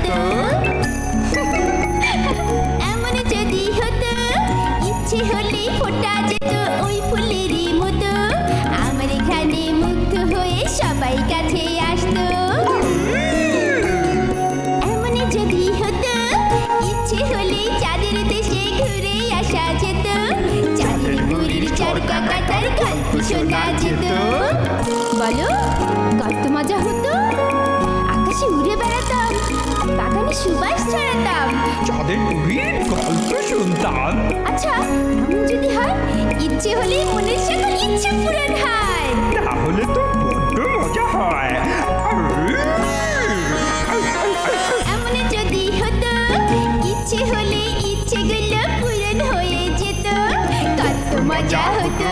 হতো এমন যদি হতো ইচ্ছে হলে ফোটা যেত ওই ফুলেরই মতো আমার এখানে মুগ্ধ হয়ে সবাই কাছে আসতো এমন যদি হতো ইচ্ছে হলে চাঁদের দেশে ঘুরে আসা যেত চাঁদের বুড়ির চরকা কাটার গল্প শোনা যেত বলো কত মজা হতো আকাশে উড়ে বেড়াতাম বাগানে সুবাস ছড়াতাম চাঁদের বুড়ির গল্প শুনতাম আচ্ছা এমন যদি হয় ইচ্ছে হলে মনের সকল ইচ্ছে পূরণ হয় তাহলে তো বড্ড মজা হয় এমন যদি হতো ইচ্ছে হলে ইচ্ছেগুলো পূরণ হয়ে যেত কত মজা হতো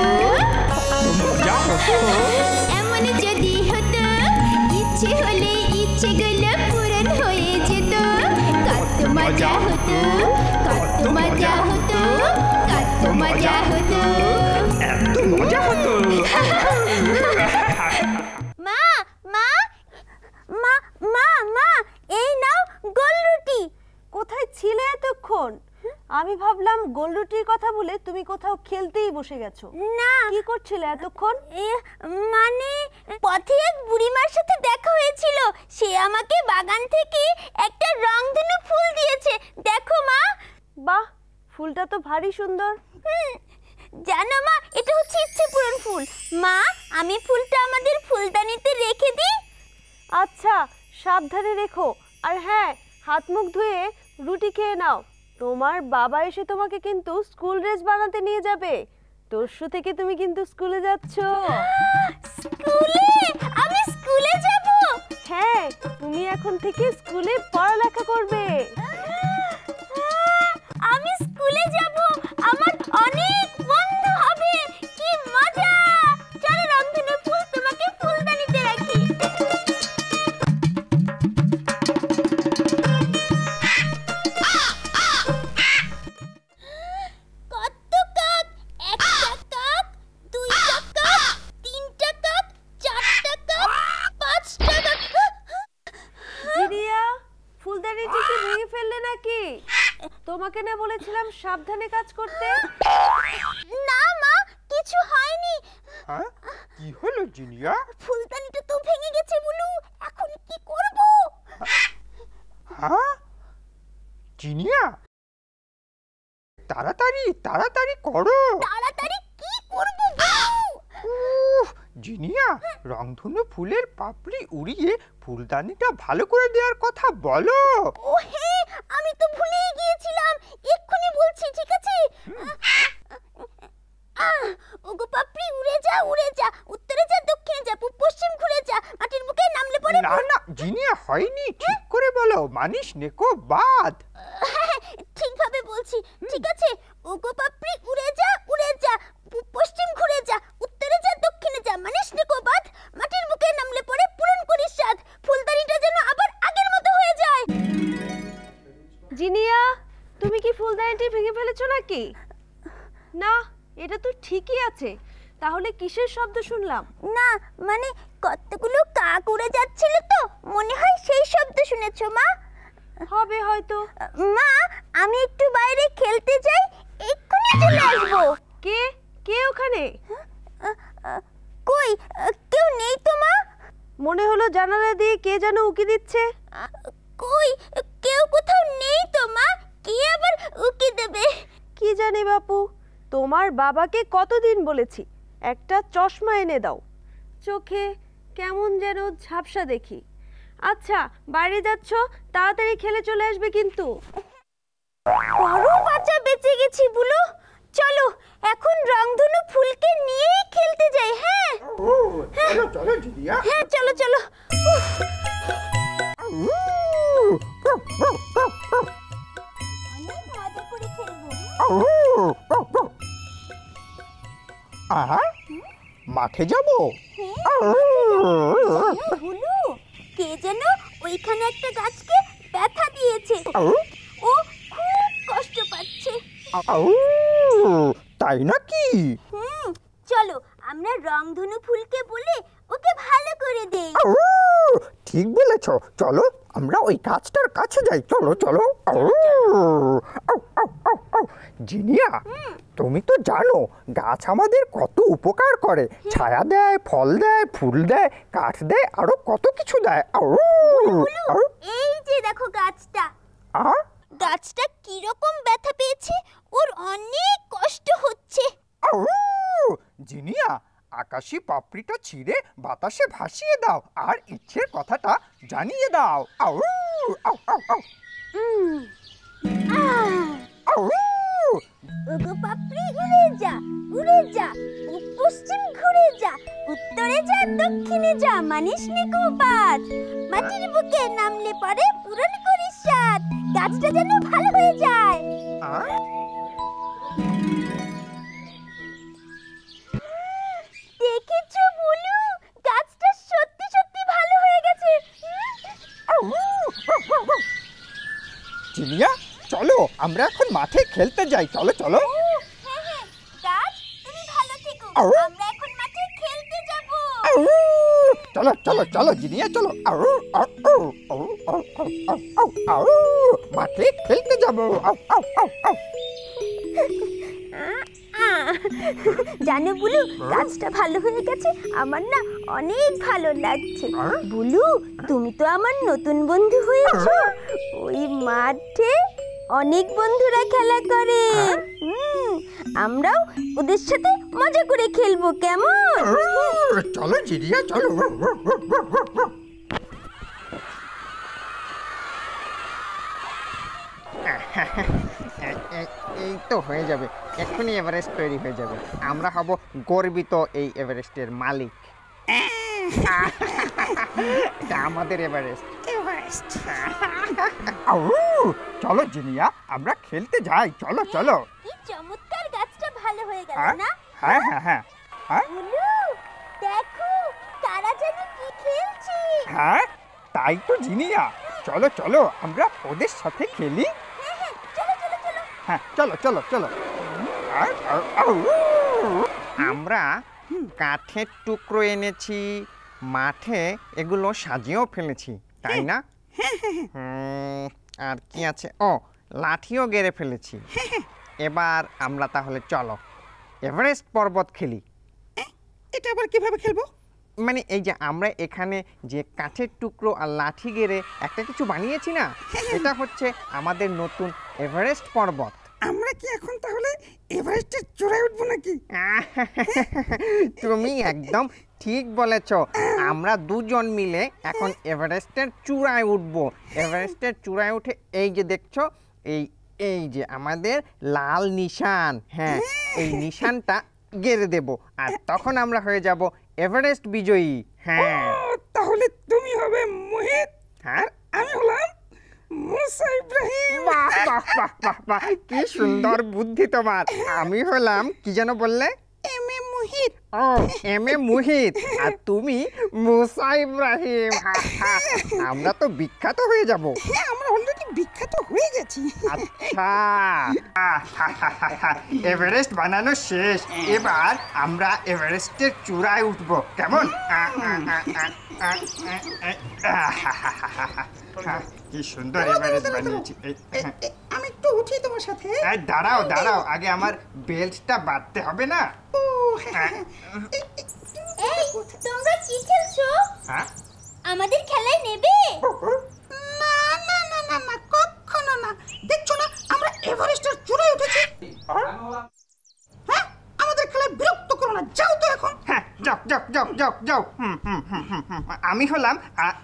মজা হতো এমন যদি হতো ইচ্ছে হলে ইচ্ছেগুলো পূরণ হয়ে যেত কত মজা হতো কত মজা হতো কত মজা হতো এত মজা হতো মা মা মা মা মা এই নাও গোল রুটি কোথায় ছিলে এতক্ষণ? আমি ভাবলাম গোল রুটির কথা বলে তুমি কোথাও খেলতেই বসে গেছো। না কি করছিলে এতক্ষণ? মানে পথে এক বুড়িমার সাথে দেখা হয়েছিল সে আমাকে বাগান থেকে একটা রংধনু ফুল দিয়েছে দেখো মা বাহ ফুলটা তো ভারী সুন্দর। জানো মা এটা হচ্ছে ইচ্ছে পূরণ ফুল মা আমি ফুলটা আমাদের ফুলদানিতে রেখে দিই আচ্ছা সাবধানে রেখো আর হ্যাঁ হাত মুখ ধুয়ে রুটি খেয়ে নাও তোমার বাবা এসে তোমাকে কিন্তু স্কুল ড্রেস বানাতে নিয়ে যাবে তরশু থেকে তুমি কিন্তু স্কুলে যাচ্ছ স্কুলে আমি স্কুলে যাব হ্যাঁ তুমি এখন থেকে স্কুলে পড়ালেখা করবে আমি স্কুলে যাব আমার অনেক বন্ধু হবে কি মজা চলো রংধনু ফুল তোমাকে ফুলদানিতে রাখি কত কাক একটা কাক দুইটা কাক তিনটা কাক চারটা কাক পাঁচটা কাক জিরিয়া ফুলদানিটি কি ভেঙে ফেললে নাকি তোমাকে না বলেছিলাম সাবধানে কাজ করতে না মা কিছু হয়নি হ্যাঁ কি হলো জিনিয়া ফুলদানিটা তো ভেঙে গেছে বলু এখন কি করব হ্যাঁ জিনিয়া তাড়াতাড়ি তাড়াতাড়ি করো তাড়াতাড়ি কি করব জিনিয়া রংধনু ফুলের পাপড়ি উড়িয়ে ফুলদানিটা ভালো করে দেওয়ার কথা বলো ওহে আমি তো ভুলেই গিয়েছিলাম এক্ষুনি বলছি ঠিক আছে ওগো পাপড়ি উড়ে যা উত্তরে যা দক্ষিণে যা পূব পশ্চিম ঘুরে যা মাটির বুকে নামলে পড়ে না না জিনিয়া হয়নি ঠিক করে বলো মানিস নেকো বাদ ঠিকভাবে বলছি ঠিক আছে ওগো পাপড়ি উড়ে যা পূব পশ্চিম ঘুরে যা উত্তরে যা দক্ষিণে যা মানিস নেকো বাদ মাটির বুকে নামলে পড়ে পূরণ করিস সাধ ফুলদানিটা যেন আবার আগের মতো হয়ে যায় জিনিয়া তুমি কি ফুলদানিটি ভেঙে ফেলেছো নাকি না এটা তো ঠিকই আছে তাহলে কিসের শব্দ শুনলাম না মানে কতগুলো কাক উড়ে যাচ্ছিল তো মনে হয় সেই শব্দ শুনেছো মা হবে হয়তো মা আমি একটু বাইরে খেলতে যাই এক্ষুনি চলে আসবো কে কে ওখানে কই কেউ নেই তো মা মনে হলো জানালা দিয়ে কে যেন উকি দিচ্ছে কই কেউ কোথাও নেই তো মা কে আবার উকি দেবে কি জানি বাপু তোমার বাবাকে কতদিন বলেছি একটা চশমা এনে দাও চোখে কেমন যেন ঝাপসা দেখি আচ্ছা বাইরে যাচ্ছ তাড়াতাড়ি খেলে চলে আসবে কিন্তু বড় বাচ্চা বেঁচে গেছি বুলু চলো এখন রংধনু ফুলকে নিয়ে খেলতে যাই হ্যাঁ চলো চলো জিনিয়া হ্যাঁ চলো চলো অনেক মজা করে খেলবো মাঠে যাব বুলু কে যেন ওইখানে একটা গাছকে ব্যথা দিয়েছে ও খুব কষ্ট পাচ্ছে তাই নাকি চলো আমরা রংধনু ফুলকে বলে ওকে ভালো করে দেই ঠিক বলেছ, চলো আমরা ওই গাছটার কাছে যাই, চলো চলো। জিনিয়া, তুমি তো জানো গাছ আমাদের কত উপকার করে, ছায়া দেয়, ফল দেয়, ফুল দেয়, কাঠ দেয়, আরো কত কিছু দেয়। এই যে দেখো গাছটা, গাছটা কিরকম ব্যথা পেয়েছে, ওর অনেক কষ্ট হচ্ছে। জিনিয়া, আকাশি পাপড়িটা ছিঁড়ে বাতাসে ভাসিয়ে দাও আর ইচ্ছের কথাটা জানিয়ে দাও। ওগো পাপড়ি উড়ে যা, উড়ে যা, পশ্চিম ঘুরে যা, উত্তরে যা, দক্ষিণে যা, মানিস নে কুপাত, মাটির বুকে নামলে পরে পূরণ করিস সাত, গাছটা যেন ভালো হয়ে যায়। দেখেছো বলু, গাছটা সত্যি সত্যি ভালো হয়ে গেছে। জিনিয়া, চলো আমরা এখন মাঠে খেলতে যাই, চলো চলো। হ্যাঁ, গাছ তুমি ভালো থেকো, আমরা এখন মাঠে খেলতে যাব। চলো চলো চলো জিনিয়া, চলো মাঠে খেলতে যাব। জানো বুলু, গাছটা ভালো হয়ে গেছে, আমার না অনেক ভালো লাগছে। বুলু, তুমি তো আমার নতুন বন্ধু হয়েছো। ওই মাঠে অনেক বন্ধুরা খেলা করে, আমরাও ওদের সাথে মজা করে খেলবো, কেমন? চলো জিনিয়া, চলো। এই তো হয়ে যাবে, এক্ষুনি এভারেস্ট তৈরি হয়ে যাবে, আমরা হব গর্বিত এই এভারেস্টের মালিক। এটা আমাদের এভারেস্ট। চলো জিনিয়া, আমরা খেলতে যাই, চলো চলো। কি চমৎকার, গাছটা ভালো হয়ে গেল না? হ্যাঁ হ্যাঁ হ্যাঁ হ্যাঁ। বুলু, দেখো তারা যেন কি খেলছে। হ্যাঁ, তাই তো জিনিয়া, চলো চলো আমরা ওদের সাথে খেলি। হ্যাঁ চলো চলো চলো। আমরা কাঠের টুকরো এনেছি, মাঠে এগুলো সাজিয়েও ফেলেছি, তাই না? আর কি আছে, ও লাঠিও গেড়ে ফেলেছি। এবার আমরা তাহলে চলো এভারেস্ট পর্বত খেলি। এটা আবার কিভাবে খেলবো? মানে এই যে আমরা এখানে যে কাঠের টুকরো আর লাঠি গেড়ে একটা কিছু বানিয়েছি না, এটা হচ্ছে আমাদের নতুন এভারেস্ট পর্বত। আমরা কি এখন তাহলে এভারেস্টের চূড়ায় উঠবো নাকি? তুমি একদম ঠিক বলেছ, আমরা দুজন মিলে এখন এভারেস্টের চূড়ায় উঠবো। এভারেস্টের চূড়ায় উঠে এই যে দেখছো, এই যে আমাদের লাল নিশান, হ্যাঁ এই নিশানটা গেড়ে দেব, আর তখন আমরা হয়ে যাব এভারেস্ট বিজয়ী। হ্যাঁ, তাহলে তুমি হবে মুহিত, হ্যাঁ আমি হলাম মুসা ইব্রাহিম। বাহ বাহ বাহ বাহ বাহ, কি সুন্দর বুদ্ধি তোমার। আমি হলাম কি যেন বললে? M A Muhith. O M A Muhith, আর তুমি মুসা ইব্রাহিম। আমরা তো বিখ্যাত হয়ে যাব। হ্যাঁ, আমরা অলরেডি বিখ্যাত হয়ে গেছি। আচ্ছা, এভারেস্ট বানানো শেষ, এবার আমরা এভারেস্টের চূড়ায় উঠব, কেমন? কি সুন্দর এভারেস্ট বানিয়েছি। আমি একটু উঠি তোমার সাথে। দাঁড়াও দাঁড়াও, আগে আমার বেল্টটা বাঁধতে হবে না? এই, তোমরা কি খেলছো? হ্যাঁ, আমাদের খেলায় নেবে? না না না না না, কখনো না। দেখছো না আমরা এভারেস্টের চূড়ায় উঠেছি? হ্যাঁ, আমাদের খেলায় বিরক্ত করো না, যাও তো এখন। হ্যাঁ যাও যাও যাও যাও যাও। আমি হলাম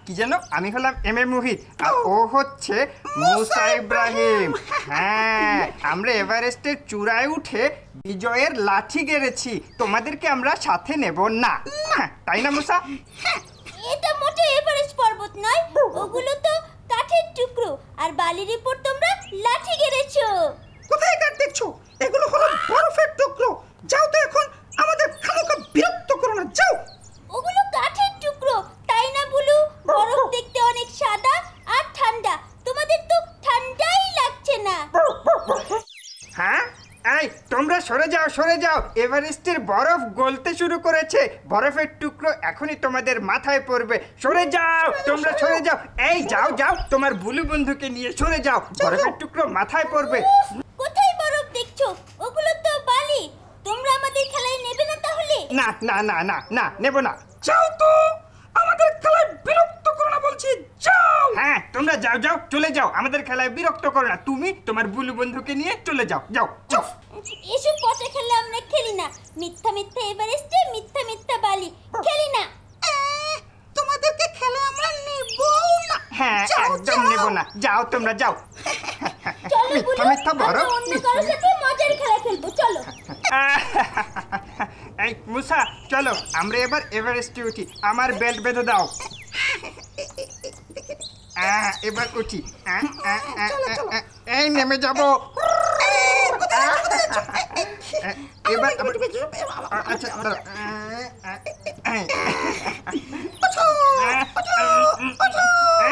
কি যেন, আমি হলাম এম এ মুহিত, আর ও হচ্ছে মুসা ইব্রাহিম। হ্যাঁ, আমরা এভারেস্টের চূড়ায় উঠে বিজয়ের লাঠি গেড়েছি, তোমাদেরকে আমরা সাথে নেব না, তাই না মুসা? এটা মোটে এভারেস্ট পর্বত নয়, ওগুলো তো কাঠের টুকরো, আর বালির উপর তোমরা লাঠি গেড়েছো। কোথায় কাঠ দেখছো? এগুলো হলো বরফের টুকরো। যাও তো এখন, আমাদের খামোখা বিরক্ত করো না, যাও। ওগুলো কাঠের টুকরো, তাই না বুলু? বরফ দেখতে অনেক সাদা আর ঠান্ডা, তোমাদের তো ঠান্ডাই লাগছে না। হ্যাঁ, এই তোমরা সরে যাও এভারেস্টের বরফ গলতে শুরু করেছে বরফের টুকরো এখনই তোমাদের মাথায় পড়বে সরে যাও তোমরা সরে যাও এই যাও তোমার বুলু বন্ধুকে নিয়ে সরে যাও বরফের টুকরো মাথায় পড়বে কোথায় বরফ দেখছো ওগুলো তো বালি তোমরা আমাদের খেলায় নেবে না তাহলে না নেব না যাও তো আমাদের খেলায় বিরক্ত করো না বলছি যাও হ্যাঁ তোমরা যাও চলে যাও আমাদের খেলায় বিরক্ত করো না তুমি তোমার বুলু বন্ধুকে নিয়ে চলে যাও এসব পচা খেলা আমরা খেলি না মিথ্যা এভারেস্টে মিথ্যা বালি খেলি না তোমাদেরকে খেলা আমরা নেব না হ্যাঁ একদম নেব না যাও তোমরা যাও চলো মিথ্যা বরফ অন্য কারোর সাথে মজার খেলা খেলবো চলো এই মুসা চলো আমরা এবার এভারেস্টে উঠি আমার বেল্ট বেঁধে দাও এবার উঠি এই নেমে যাবো এবার আচ্ছা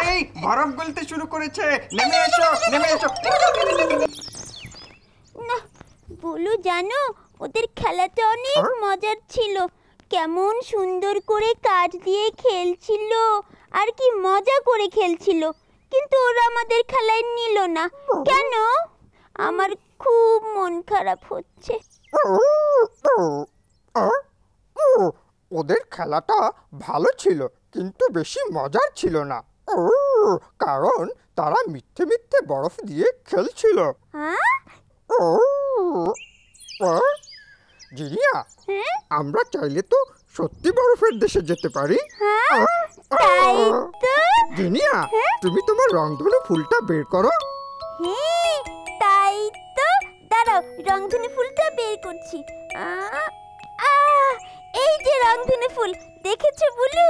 এই বরফ গলতে শুরু করেছে নেমে এসো না বলো জানো ওদের খেলাটা অনেক মজার ছিল কেমন সুন্দর করে কাঠ দিয়ে খেলছিল আর কি মজা করে খেলছিল কিন্তু ওরা আমাদের খেলায় নিল না কেন আমার খুব মন খারাপ হচ্ছে ওদের খেলাটা ভালো ছিল কিন্তু বেশি মজার ছিল না কারণ তারা মিথ্যে বরফ দিয়ে খেলছিল জিনিয়া আমরা চাইলে তো সত্যি বরফের দেশে যেতে পারি জিনিয়া তুমি তোমার রংধনু ফুলটা বের করো তাই তো দাঁড়াও রংধনু ফুলটা বের করছি এই যে রংধনু ফুল দেখেছো বুলু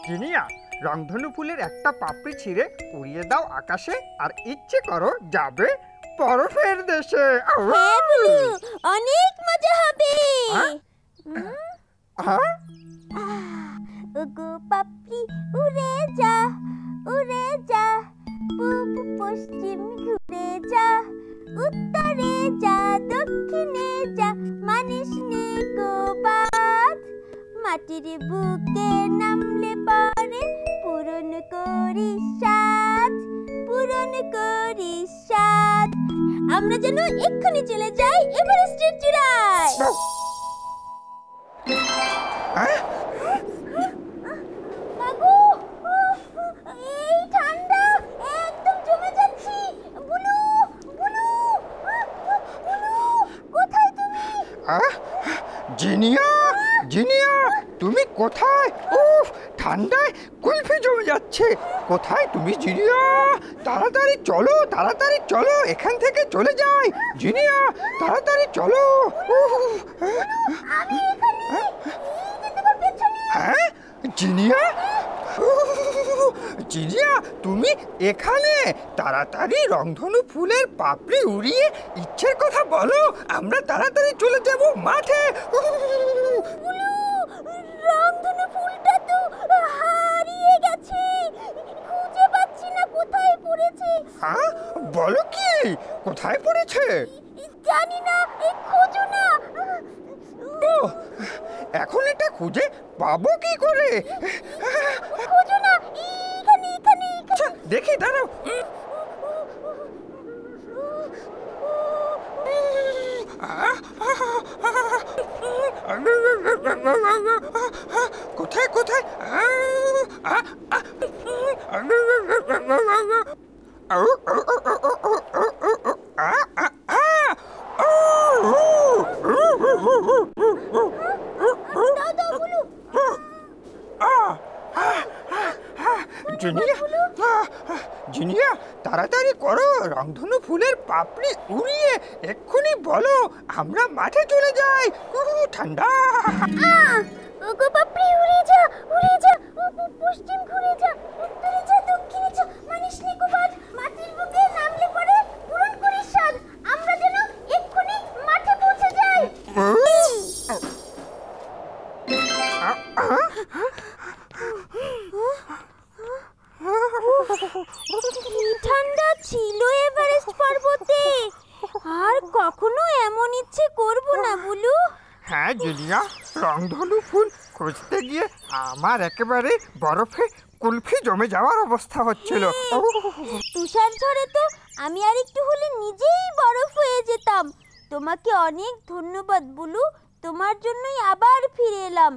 জিনিয়া রংধনু ফুলের একটা পাপড়ি ছিঁড়ে উড়িয়ে দাও আকাশে আর ইচ্ছে করো যাবে বরফের দেশে হ্যাঁ বুলু অনেক মজা হবে ওগো পাপড়ি উড়ে যা পশ্চিম ঘুরে যা উত্তরে যা দক্ষিণে যা মানিস নে গো বাদ মাটির বুকে নামলে পরে পূরণ করিস সাধ আমরা যেন এক্ষুনি চলে যাই এভারেস্টের চূড়ায় মাগো এই ঠান্ডা একদম জমে যাচ্ছি বুলু কোথায় তুমি জিনিয়া তুমি কোথায় উফ ঠান্ডায় কুলফি জমে যাচ্ছে কোথায় তুমি জিনিয়া তাড়াতাড়ি চলো এখান থেকে চলে যাই জিনিয়া তাড়াতাড়ি চলো আমি এখানে এই যে তোমার পেছনে হ্যাঁ জিনিয়া তুমি এখানে তাড়াতাড়ি রংধনু ফুলের পাপড়ি উড়িয়ে ইচ্ছের কথা বলো আমরা তাড়াতাড়ি চলে যাব মাঠে রংধনু ফুলটা তো হারিয়ে গেছে খুঁজে পাচ্ছি না কোথায় পড়েছে হ্যাঁ বলো কি কোথায় পড়েছে জানি না খোঁজো না এখন এটা খুঁজে পাবো কি করে খোঁজো না এখানে দেখি দাঁড়াও কোথায় জিনিয়া তাড়াতাড়ি করো রংধনু ফুলের পাপড়ি উড়িয়ে এক্ষুনি বলো আমরা মাঠে চলে যাই ঠান্ডা ওগো পাপড়ি উড়ে যা পশ্চিম ঘুরে যা উত্তরে যা দক্ষিণে যা মানিস নে গো বাদ মাটির বুকে নামলে পরে পূরণ করিস সাধ আমরা যেন এক্ষুনি মাঠে পৌঁছে যাই ঠান্ডা ছিল এভারেস্ট রংধনু ফুল খুঁজতে গিয়ে আমার একেবারে বরফে কুলফি জমে যাওয়ার অবস্থা হচ্ছিল। তুষার ঝড়ে তো আমি আর একটু হলে নিজেই বরফ হয়ে যেতাম। তোমাকে অনেক ধন্যবাদ বুলু, তোমার জন্যই আবার ফিরে এলাম।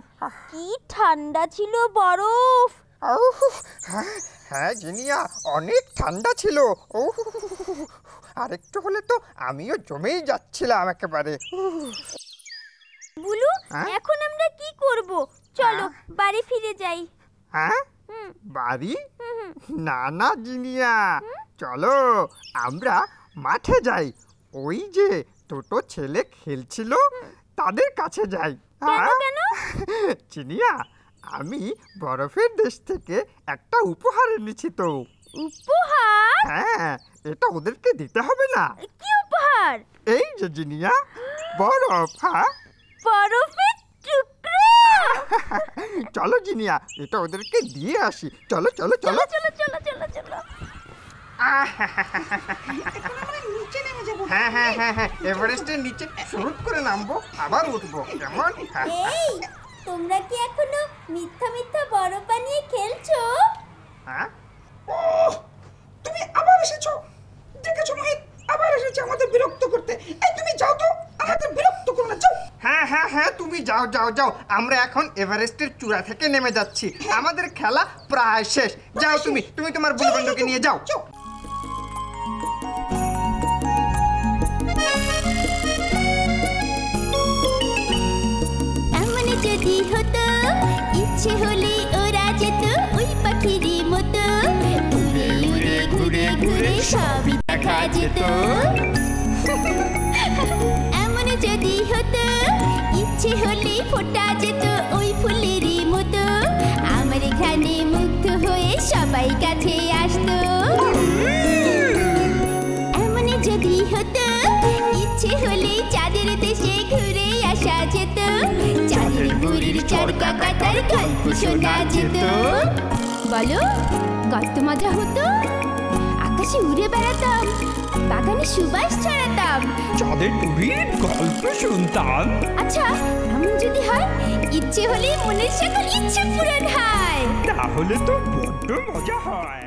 কি ঠান্ডা ছিল বরফ। হ্যাঁ জিনিয়া, অনেক ঠান্ডা ছিল। আরেকটু হলে তো আমিও জমেই যাচ্ছিলাম একেবারে। বুলু, এখন আমরা কি করব? চলো বাড়ি ফিরে যাই। হ্যাঁ, বাড়ি? না না জিনিয়া, চলো আমরা মাঠে যাই। ওই যে ছোট ছেলে খেলছিল তাদের কাছে যাই। কেন? জিনিয়া, আমি বরফের দেশ থেকে একটা উপহার এনেছি তো। উপহার? হ্যাঁ, এটা ওদেরকে দিতে হবে না? কি উপহার? এই যে জিনিয়া, বরফ। হ্যাঁ, বরফের টুকরো। চলো জিনিয়া, এটা ওদেরকে দিয়ে আসি। চলো চলো চলো চলো চলো চলো চলো। নিচে নেমে যাবো। হ্যাঁ হ্যাঁ হ্যাঁ হ্যাঁ, এভারেস্টের নিচে শুরু করে নামবো, আবার উঠবো, কেমন? এই, তোমরা কি এখনো মিথ্যা মিথ্যা বরফ বানিয়ে খেলছো? হ্যাঁ, তুমি আবার এসেছো। দেখেছো মোহিত, আবার এসেছে আমাদের বিরক্ত করতে। এই তুমি যাও তো, আমাদের বিরক্ত করো না, যাও। হ্যাঁ হ্যাঁ হ্যাঁ, তুমি যাও যাও যাও, আমরা এখন এভারেস্টের চূড়া থেকে নেমে যাচ্ছি। আমাদের খেলা প্রায় শেষ। যাও তুমি, তুমি তোমার বন্ধুকে নিয়ে যাও। এমন যদি হতো, ইচ্ছে হলে ওরা যেত ওই পাখিরই মতো, উড়ে উড়ে ঘুরে ঘুরে সবই দেখা যেত। এমন যদি হতো, ইচ্ছে হলে ফোটা যেত ওই ফুলেরই মতো, আমার এখানে মুগ্ধ হয়ে সবাই কাছে আসতো। এমন যদি হতো, ইচ্ছে হলে চাঁদের দেশে ঘুরে আসা যেত, চাঁদের বুড়ির চরকা কাটার গল্প শোনা যেত। বলো, কত মজা হতো। আকাশে উড়ে বেড়াতাম, বাগানে সুবাস ছড়াতাম, চাঁদের বুড়ির গল্প শুনতাম। আচ্ছা, এমন যদি হয়, ইচ্ছে হলে মনের সকল ইচ্ছে পূরণ হয়। তাহলে তো বড্ড মজা হয়।